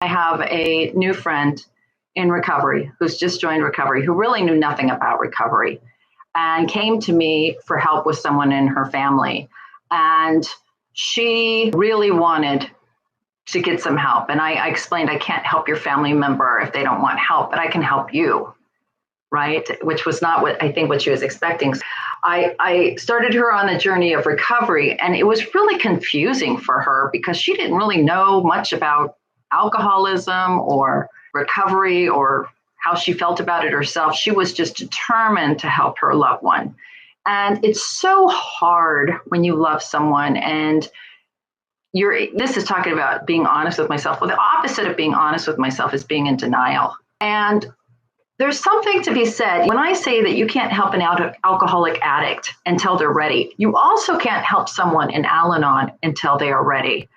I have a new friend in recovery who's just joined recovery, who really knew nothing about recovery and came to me for help with someone in her family. And she really wanted to get some help. And I explained, I can't help your family member if they don't want help, but I can help you, right? Which was not what she was expecting. I started her on the journey of recovery, and it was really confusing for her because she didn't really know much about alcoholism or recovery or how she felt about it herself. She was just determined to help her loved one. And it's so hard when you love someone and this is talking about being honest with myself. Well, the opposite of being honest with myself is being in denial. And there's something to be said when I say that you can't help an alcoholic addict until they're ready. You also can't help someone in Al-Anon until they are ready,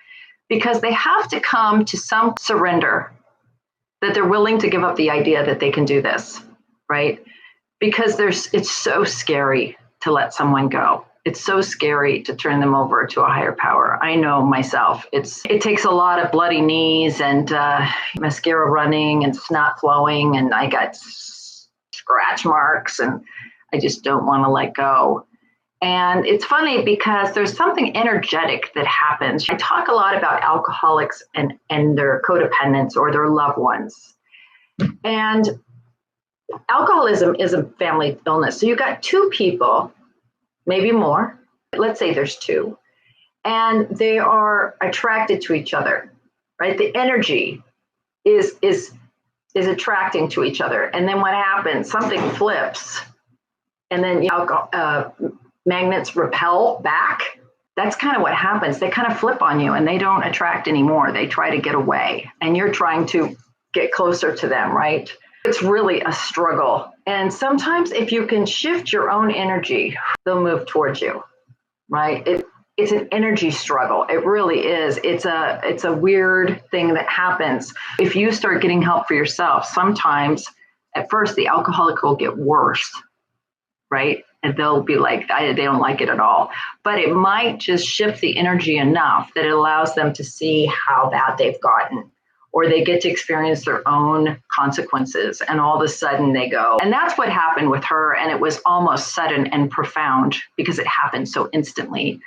because they have to come to some surrender that they're willing to give up the idea that they can do this, right? Because it's so scary to let someone go. It's so scary to turn them over to a higher power. I know myself. It takes a lot of bloody knees and mascara running and snot flowing, and I got scratch marks, and I just don't want to let go. And it's funny because there's something energetic that happens. I talk a lot about alcoholics and their codependents or their loved ones. And alcoholism is a family illness. So you got two people, maybe more. Let's say there's two, and they are attracted to each other, right? The energy is attracting to each other. And then what happens? Something flips, and then magnets repel back. That's kind of what happens. They kind of flip on you and they don't attract anymore. They try to get away, and you're trying to get closer to them, right? It's really a struggle. And sometimes if you can shift your own energy, they'll move towards you, right? It's an energy struggle. It really is. It's a weird thing that happens. If you start getting help for yourself, sometimes at first the alcoholic will get worse, right? And they'll be like, they don't like it at all. But it might just shift the energy enough that it allows them to see how bad they've gotten, or they get to experience their own consequences, and all of a sudden they go. And that's what happened with her, and it was almost sudden and profound because it happened so instantly.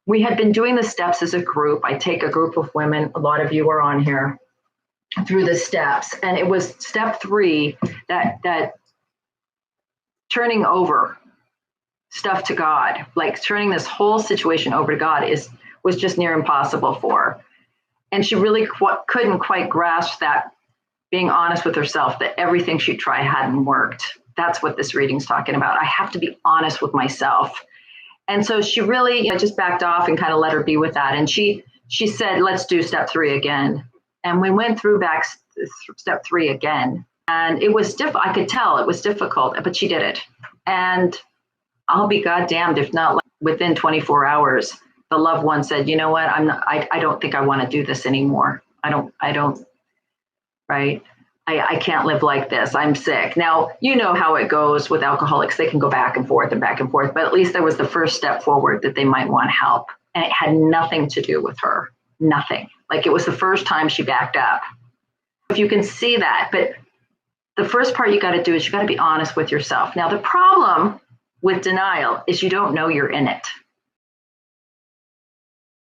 We had been doing the steps as a group. I take a group of women, a lot of you are on here, through the steps. And it was step 3, that turning over stuff to God, like turning this whole situation over to God was just near impossible for her. And she really couldn't quite grasp that, being honest with herself, that everything she tried hadn't worked. That's what this reading's talking about. I have to be honest with myself. And so she really just backed off and kind of let her be with that. And she said, let's do step 3 again. And we went through back step 3 again. And it was I could tell it was difficult, but she did it. And I'll be goddamned if not within 24 hours, the loved one said, you know what, I don't think I want to do this anymore. I don't, right? I can't live like this. I'm sick. Now, you know how it goes with alcoholics. They can go back and forth, but at least there was the first step forward that they might want help. And it had nothing to do with her. Nothing. Like, it was the first time she backed up. If you can see that, but the first part you got to do is you got to be honest with yourself. Now, the problem with denial is you don't know you're in it.